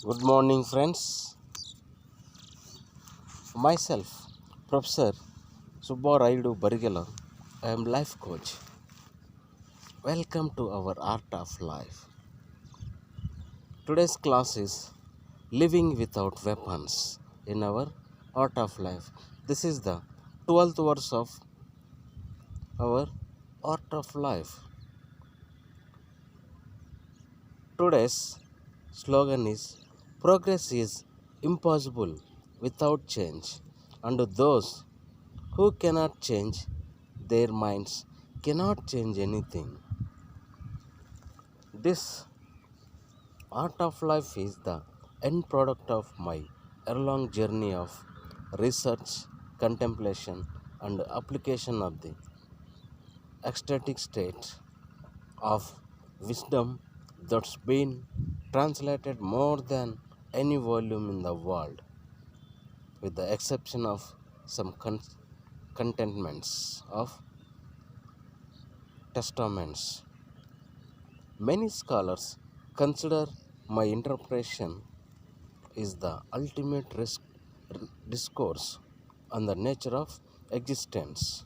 Good morning, friends. Myself, Professor Subbaraidu Barigala. I am life coach. Welcome to our Art of Life. Today's class is Living Without Weapons in our Art of Life. This is the 12th verse of our Art of Life. Today's slogan is Progress is impossible without change, and those who cannot change their minds cannot change anything. This art of life is the end product of my year-long journey of research, contemplation, and application of the ecstatic state of wisdom that's been translated more than any volume in the world, with the exception of some contentments of testaments. Many scholars consider my interpretation is the ultimate discourse on the nature of existence,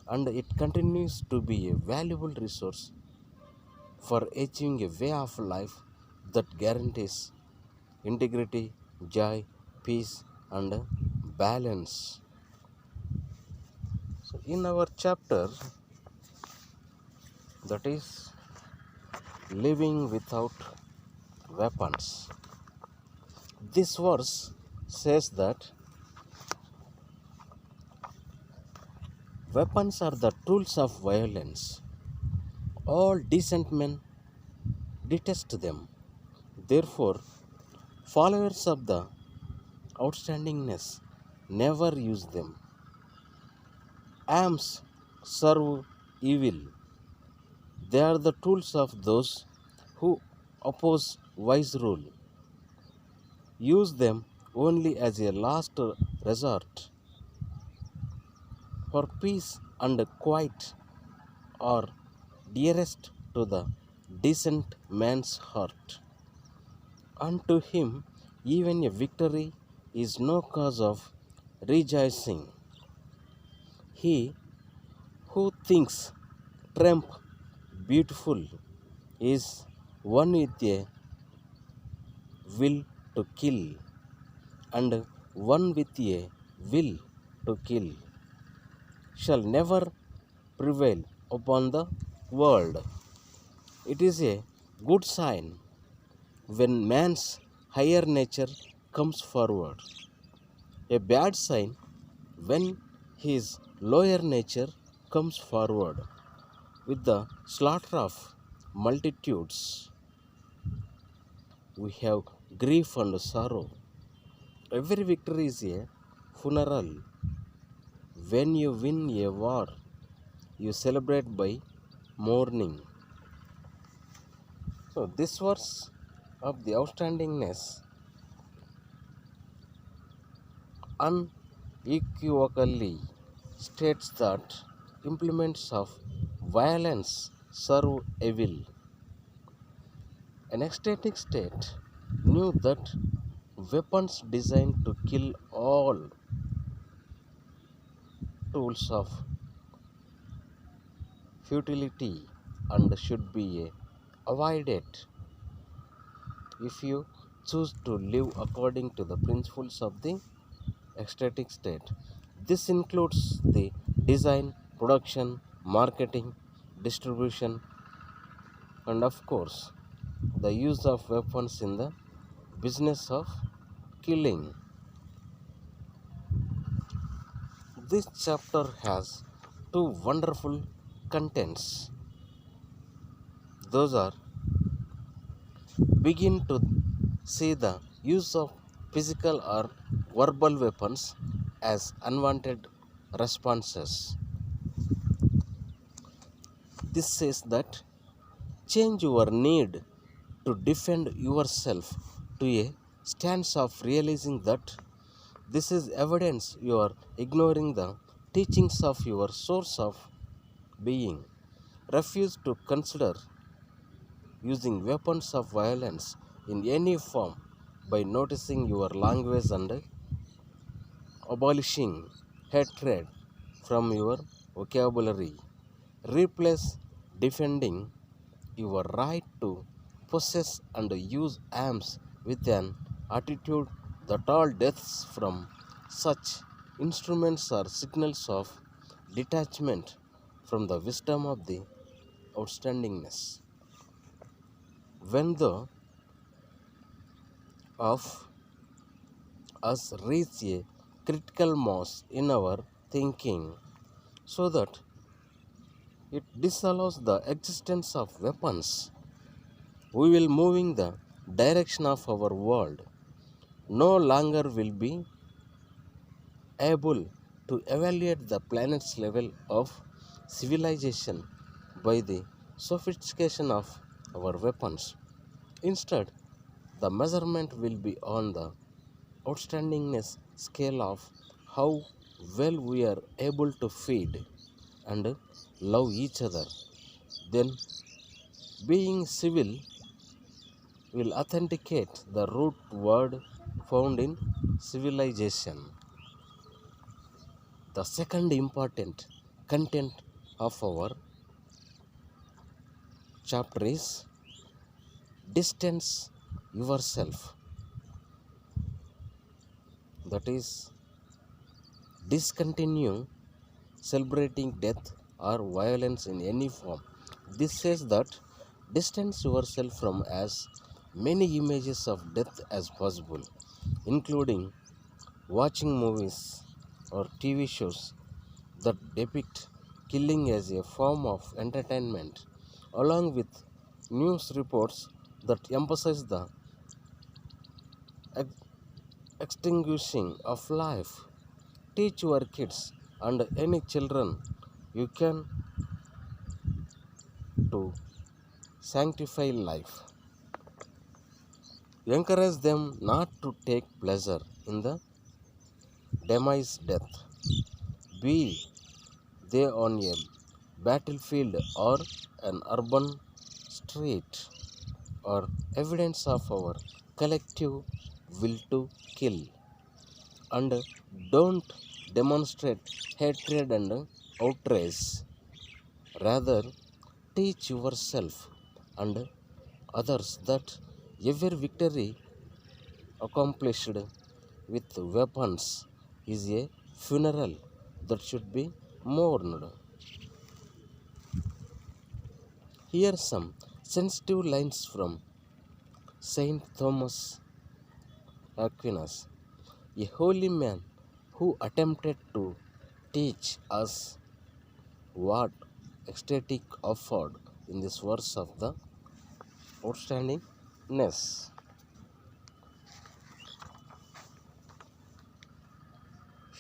and it continues to be a valuable resource for achieving a way of life that guarantees integrity, joy, peace, and balance. So, in our chapter, that is living without weapons, this verse says that weapons are the tools of violence. All decent men detest them. Therefore, followers of the outstandingness never use them. Arms serve evil. They are the tools of those who oppose wise rule. Use them only as a last resort, for peace and quiet are dearest to the decent man's heart. Unto him even a victory is no cause of rejoicing. He who thinks triumph beautiful is one with a will to kill, and one with a will to kill shall never prevail upon the world. It is a good sign when man's higher nature comes forward, a bad sign when his lower nature comes forward. With the slaughter of multitudes, we have grief and sorrow. Every victory is a funeral. When you win a war, you celebrate by mourning. So, this verse of the outstandingness unequivocally states that implements of violence serve evil. An ecstatic state knew that weapons designed to kill all tools of futility and should be avoided if you choose to live according to the principles of the ecstatic state. This includes the design, production, marketing, distribution, and of course, the use of weapons in the business of killing. This chapter has two wonderful contents. Those are begin to see the use of physical or verbal weapons as unwanted responses. This says that change your need to defend yourself to a stance of realizing that this is evidence you are ignoring the teachings of your source of being. Refuse to consider using weapons of violence in any form by noticing your language and abolishing hatred from your vocabulary. Replace defending your right to possess and use arms with an attitude that all deaths from such instruments are signals of detachment from the wisdom of the outstandingness. When the of us reach a critical mass in our thinking so that it disallows the existence of weapons, we will moving the direction of our world no longer will be able to evaluate the planet's level of civilization by the sophistication of our weapons. Instead, the measurement will be on the outstandingness scale of how well we are able to feed and love each other. Then, being civil will authenticate the root word found in civilization. The second important content of our chapter is distance yourself. That is, discontinue celebrating death or violence in any form. This says that distance yourself from as many images of death as possible, including watching movies or TV shows that depict killing as a form of entertainment, along with news reports that emphasize the ex- extinguishing of life. Teach your kids and any children you can to sanctify life. Encourage them not to take pleasure in the demise death. Be they on a battlefield or an urban street or evidence of our collective will to kill. And don't demonstrate hatred and outrage. Rather, teach yourself and others that every victory accomplished with weapons is a funeral that should be mourned. Here are some sensitive lines from Saint Thomas Aquinas, a holy man who attempted to teach us what ecstatic offered in this verse of the outstandingness.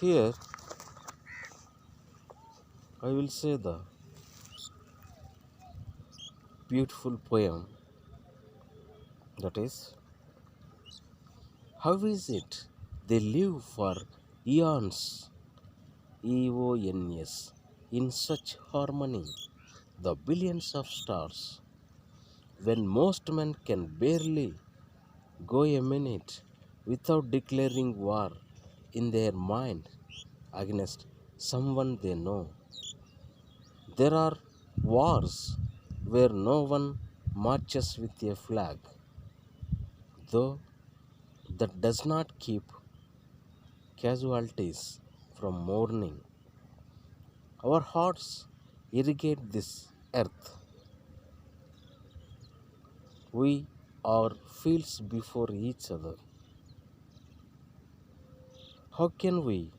Here I will say the beautiful poem, that is, how is it they live for eons, eons, in such harmony, the billions of stars, when most men can barely go a minute without declaring war in their mind against someone they know. There are wars where no one marches with a flag, though that does not keep casualties from mourning. Our hearts irrigate this earth. We are fields before each other. How can we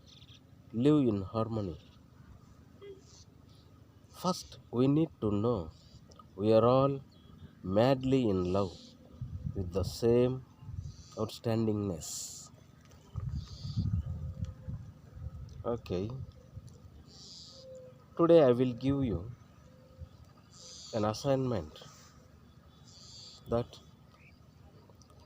live in harmony? First, we need to know we are all madly in love with the same outstandingness. Okay, today I will give you an assignment that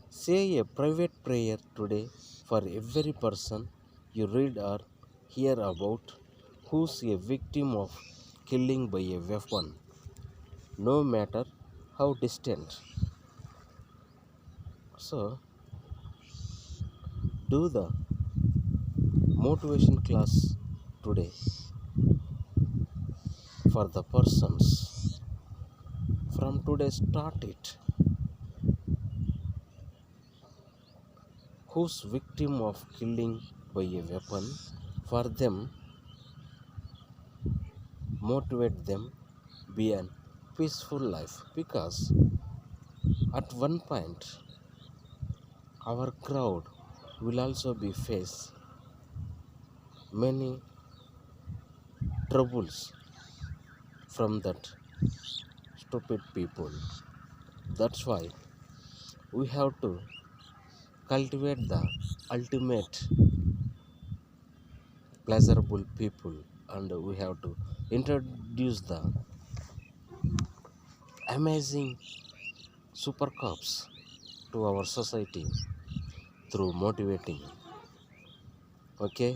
say a private prayer today for every person you read or hear about who's a victim of killing by a weapon, no matter how distant. So, do the motivation class today for the persons. From today, start it. Who's victim of killing by a weapon? For them, motivate them be a peaceful life, because at one point our crowd will also be face many troubles from that stupid people. That's why we have to cultivate the ultimate pleasurable people, and we have to introduce the amazing super cops to our society through motivating. Okay,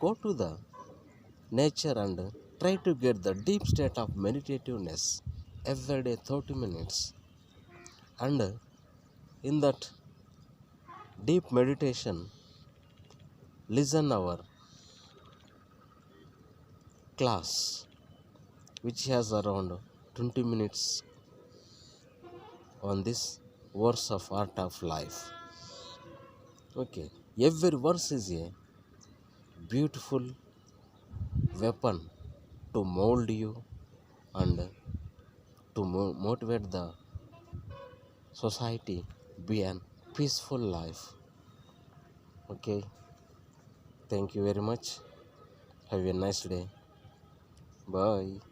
go to the nature and try to get the deep state of meditativeness every day 30 minutes, and in that deep meditation listen our class, which has around 20 minutes on this verse of art of life. Okay, every verse is a beautiful weapon to mold you and to motivate the society be an peaceful life. Okay, thank you very much. Have a nice day. Bye.